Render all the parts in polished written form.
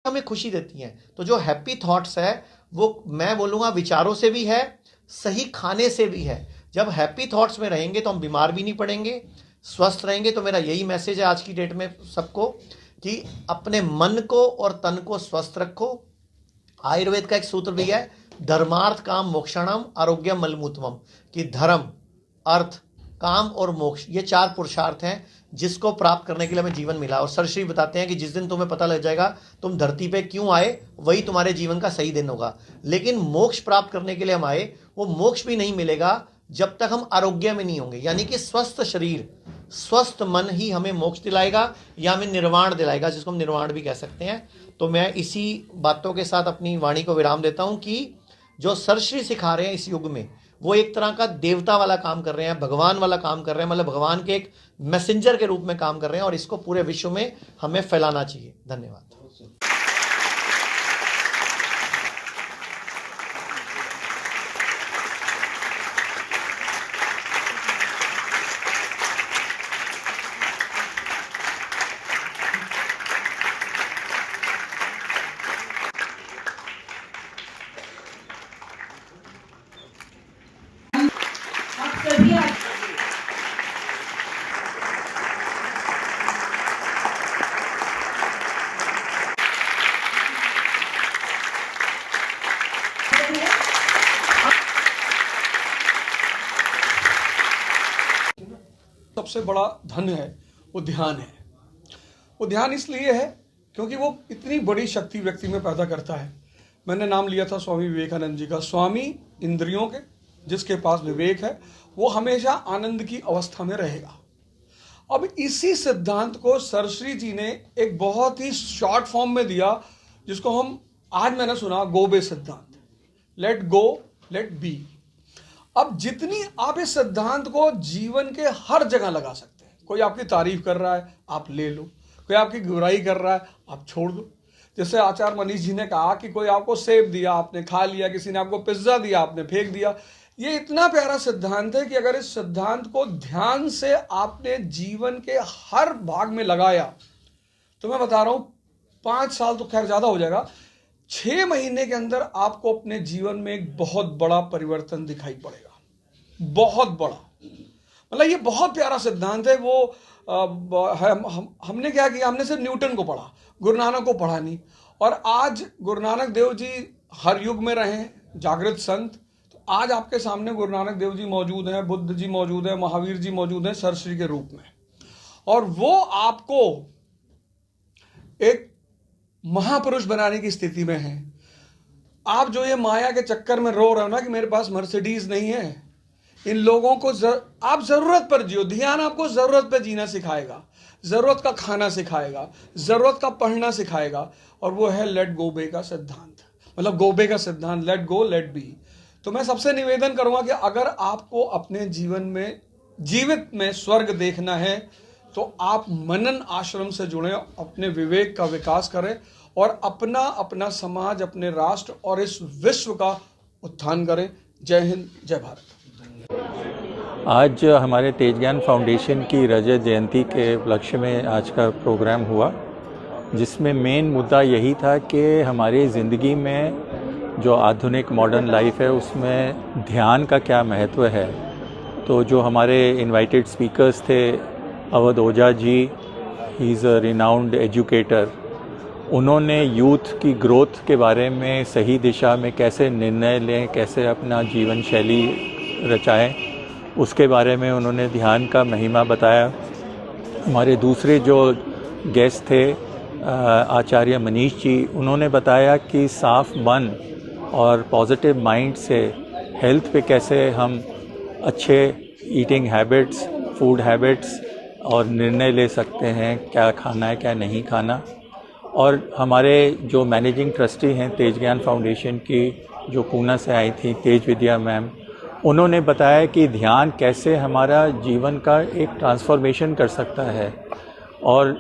हमें खुशी देती हैं। तो जो हैप्पी थॉट्स है वो मैं बोलूँगा विचारों से भी है, सही खाने से भी है। जब हैप्पी थॉट्स में रहेंगे तो हम बीमार भी नहीं पड़ेंगे, स्वस्थ रहेंगे। तो मेरा यही मैसेज है आज की डेट में सबको कि अपने मन को और तन को स्वस्थ रखो। आयुर्वेद का एक सूत्र भी है, धर्मार्थ काम मोक्षणम आरोग्यम मलमूत्रम, कि धर्म, अर्थ, काम और मोक्ष, ये 4 पुरुषार्थ हैं जिसको प्राप्त करने के लिए हमें जीवन मिला। और सरश्री बताते हैं कि जिस दिन तुम्हें पता लग जाएगा तुम धरती पे क्यों आए, वही तुम्हारे जीवन का सही दिन होगा। लेकिन मोक्ष प्राप्त करने के लिए हम आए, वो मोक्ष भी नहीं मिलेगा जब तक हम आरोग्य में नहीं होंगे। यानी कि स्वस्थ शरीर, स्वस्थ मन ही हमें मोक्ष दिलाएगा या हमें निर्वाण दिलाएगा, जिसको हम निर्वाण भी कह सकते हैं। तो मैं इसी बातों के साथ अपनी वाणी को विराम देता हूं कि जो सरश्री सिखा रहे हैं इस युग में, वो एक तरह का देवता वाला काम कर रहे हैं, भगवान वाला काम कर रहे हैं, मतलब भगवान के एक मैसेंजर के रूप में काम कर रहे हैं। और इसको पूरे विश्व में हमें फैलाना चाहिए। धन्यवाद। सबसे बड़ा धन है वो ध्यान है। वो ध्यान इसलिए है क्योंकि वो इतनी बड़ी शक्ति व्यक्ति में पैदा करता है। मैंने नाम लिया था स्वामी विवेकानंद जी का। स्वामी इंद्रियों के, जिसके पास विवेक है वो हमेशा आनंद की अवस्था में रहेगा। अब इसी सिद्धांत को सरश्री जी ने एक बहुत ही शॉर्ट फॉर्म में दिया, जिसको हम आज मैंने सुना गोबे सिद्धांत, लेट गो लेट बी। अब जितनी आप इस सिद्धांत को जीवन के हर जगह लगा सकते हैं। कोई आपकी तारीफ कर रहा है, आप ले लो। कोई आपकी बुराई कर रहा है, आप छोड़ दो। जैसे आचार्य मनीष जी ने कहा कि कोई आपको सेब दिया, आपने खा लिया, किसी ने आपको पिज्जा दिया, आपने फेंक दिया। ये इतना प्यारा सिद्धांत है कि अगर इस सिद्धांत को ध्यान से आपने जीवन के हर भाग में लगाया तो मैं बता रहा हूं 5 साल तो खैर ज्यादा हो जाएगा, 6 महीने के अंदर आपको अपने जीवन में एक बहुत बड़ा परिवर्तन दिखाई पड़ेगा। बहुत बड़ा, मतलब ये बहुत प्यारा सिद्धांत है। वो हमने क्या किया, हमने सिर्फ न्यूटन को पढ़ा, गुरु नानक को पढ़ा नहीं। और आज गुरु नानक देव जी हर युग में रहे, जागृत संत। तो आज आपके सामने गुरु नानक देव जी मौजूद हैं, बुद्ध जी मौजूद हैं, महावीर जी मौजूद हैं सरश्री के रूप में। और वो आपको एक महापुरुष बनाने की स्थिति में है। आप जो ये माया के चक्कर में रो रहे हो ना कि मेरे पास मर्सिडीज नहीं है, इन लोगों को आप जरूरत पर जियो। ध्यान आपको जरूरत पर जीना सिखाएगा, जरूरत का खाना सिखाएगा, जरूरत का पढ़ना सिखाएगा। और वो है लेट गो बे का सिद्धांत, मतलब गोबे का सिद्धांत, लेट गो लेट बी। तो मैं सबसे निवेदन करूंगा कि अगर आपको अपने जीवन में जीवित में स्वर्ग देखना है तो आप मनन आश्रम से जुड़ें, अपने विवेक का विकास करें और अपना समाज, अपने राष्ट्र और इस विश्व का उत्थान करें। जय हिंद, जय भारत। आज हमारे तेज ज्ञान फाउंडेशन की रजत जयंती के उपलक्ष्य में आज का प्रोग्राम हुआ, जिसमें मेन मुद्दा यही था कि हमारी ज़िंदगी में जो आधुनिक मॉडर्न लाइफ है उसमें ध्यान का क्या महत्व है। तो जो हमारे इनवाइटेड स्पीकर्स थे, Awadh Ojha ji, he is a renowned educator, उन्होंने यूथ की ग्रोथ के बारे में, सही दिशा में कैसे निर्णय लें, कैसे अपना जीवन शैली रचाएं, उसके बारे में उन्होंने ध्यान का महिमा बताया। हमारे दूसरे जो गेस्ट थे आचार्य मनीष जी, उन्होंने बताया कि साफ मन और पॉजिटिव माइंड से हेल्थ पे कैसे हम अच्छे ईटिंग हैबिट्स, फूड हैबिट्स और निर्णय ले सकते हैं, क्या खाना है क्या नहीं खाना। और हमारे जो मैनेजिंग ट्रस्टी हैं तेज ज्ञान फाउंडेशन की, जो पूना से आई थी, तेज विद्या मैम, उन्होंने बताया कि ध्यान कैसे हमारा जीवन का एक ट्रांसफॉर्मेशन कर सकता है। और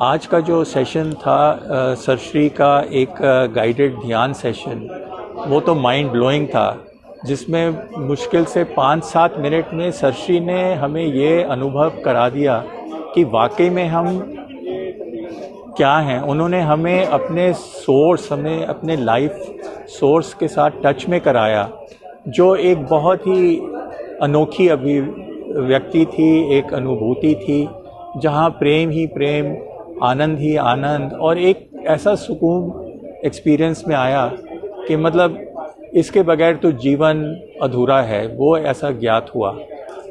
आज का जो सेशन था सरश्री का, एक गाइडेड ध्यान सेशन, वो तो माइंड ब्लोइंग था, जिसमें मुश्किल से 5-7 मिनट में सरश्री ने हमें ये अनुभव करा दिया कि वाकई में हम क्या हैं, उन्होंने हमें अपने सोर्स, हमें अपने लाइफ सोर्स के साथ टच में कराया, जो एक बहुत ही अनोखी अभिव्यक्ति थी, एक अनुभूति थी, जहाँ प्रेम ही प्रेम, आनंद ही आनंद, और एक ऐसा सुकून एक्सपीरियंस में आया कि मतलब इसके बगैर तो जीवन अधूरा है, वो ऐसा ज्ञात हुआ।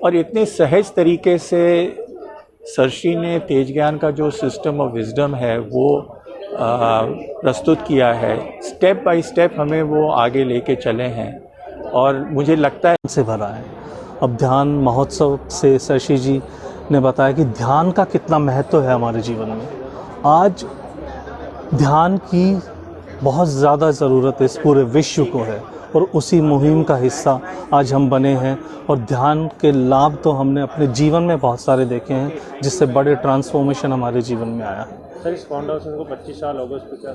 और इतने सहज तरीके से सरशी ने तेज ज्ञान का जो सिस्टम ऑफ विजडम है वो प्रस्तुत किया है, स्टेप बाय स्टेप हमें वो आगे लेके चले हैं, और मुझे लगता है से भरा है। अब ध्यान महोत्सव से सरशी जी ने बताया कि ध्यान का कितना महत्व है हमारे जीवन में। आज ध्यान की बहुत ज़्यादा ज़रूरत इस पूरे विश्व को है, और उसी मुहिम का हिस्सा आज हम बने हैं। और ध्यान के लाभ तो हमने अपने जीवन में बहुत सारे देखे हैं, जिससे बड़े ट्रांसफॉर्मेशन हमारे जीवन में आया है। सर, इस फाउंडेशन को 25 साल हो गए, उस पर क्या?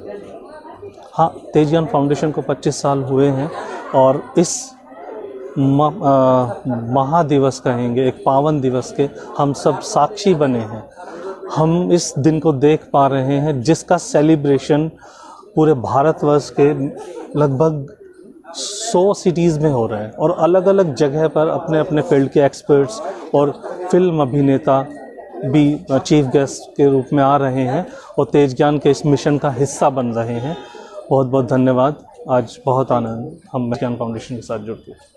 हाँ, तेज ज्ञान फाउंडेशन को 25 साल हुए हैं, और इस महादिवस कहेंगे, एक पावन दिवस के हम सब साक्षी बने हैं। हम इस दिन को देख पा रहे हैं, जिसका सेलिब्रेशन पूरे भारतवर्ष के लगभग 100 सिटीज़ में हो रहा है, और अलग अलग जगह पर अपने अपने फील्ड के एक्सपर्ट्स और फिल्म अभिनेता भी चीफ गेस्ट के रूप में आ रहे हैं, और तेज ज्ञान के इस मिशन का हिस्सा बन रहे हैं। बहुत बहुत धन्यवाद। आज बहुत आनंद हम ज्ञान फाउंडेशन के साथ जुड़ के।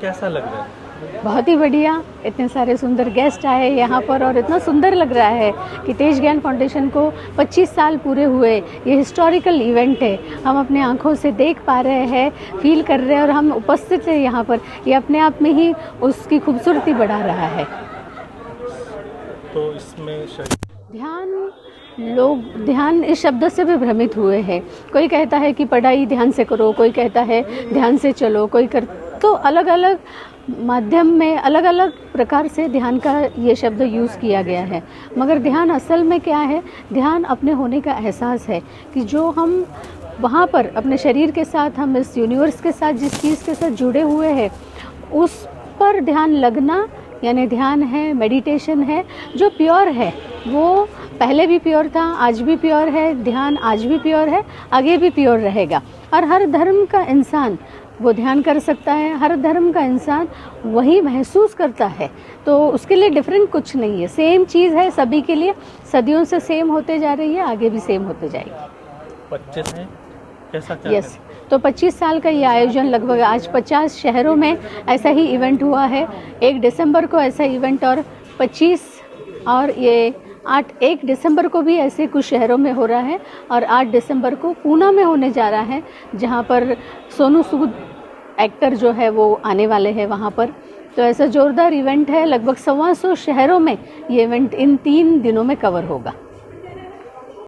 कैसा लग रहा है? बहुत ही बढ़िया, इतने सारे सुंदर गेस्ट आए यहाँ पर, और इतना सुंदर लग रहा है कि तेज ज्ञान फाउंडेशन को 25 साल पूरे हुए। ये हिस्टोरिकल इवेंट है, हम अपने आंखों से देख पा रहे हैं, फील कर रहे हैं, और हम उपस्थित हैं यहाँ पर। ये अपने आप में ही उसकी खूबसूरती बढ़ा रहा है। तो इसमें ध्यान इस शब्द से भी भ्रमित हुए हैं। कोई कहता है कि पढ़ाई ध्यान से करो, कोई कहता है ध्यान से चलो, कोई तो अलग अलग माध्यम में अलग अलग प्रकार से ध्यान का ये शब्द यूज़ किया गया है। मगर ध्यान असल में क्या है? ध्यान अपने होने का एहसास है कि जो हम वहाँ पर अपने शरीर के साथ, हम इस यूनिवर्स के साथ जिस चीज़ के साथ जुड़े हुए हैं, उस पर ध्यान लगना यानी ध्यान है, मेडिटेशन है, जो प्योर है। वो पहले भी प्योर था, आज भी प्योर है, ध्यान आज भी प्योर है, आगे भी प्योर रहेगा। और हर धर्म का इंसान वो ध्यान कर सकता है, हर धर्म का इंसान वही महसूस करता है। तो उसके लिए डिफरेंट कुछ नहीं है, सेम चीज़ है सभी के लिए, सदियों से सेम होते जा रही है, आगे भी सेम होते जाएगी। 25 है कैसा? यस, तो 25 साल का ये आयोजन, लगभग आज 50 शहरों में ऐसा ही इवेंट हुआ है। 1 दिसंबर को ऐसा इवेंट, और 25 और ये 1 दिसंबर को भी ऐसे कुछ शहरों में हो रहा है, और 8 दिसंबर को पूना में होने जा रहा है, जहाँ पर सोनू सूद एक्टर जो है वो आने वाले हैं वहाँ पर। तो ऐसा जोरदार इवेंट है, लगभग 125 शहरों में ये इवेंट इन 3 दिनों में कवर होगा।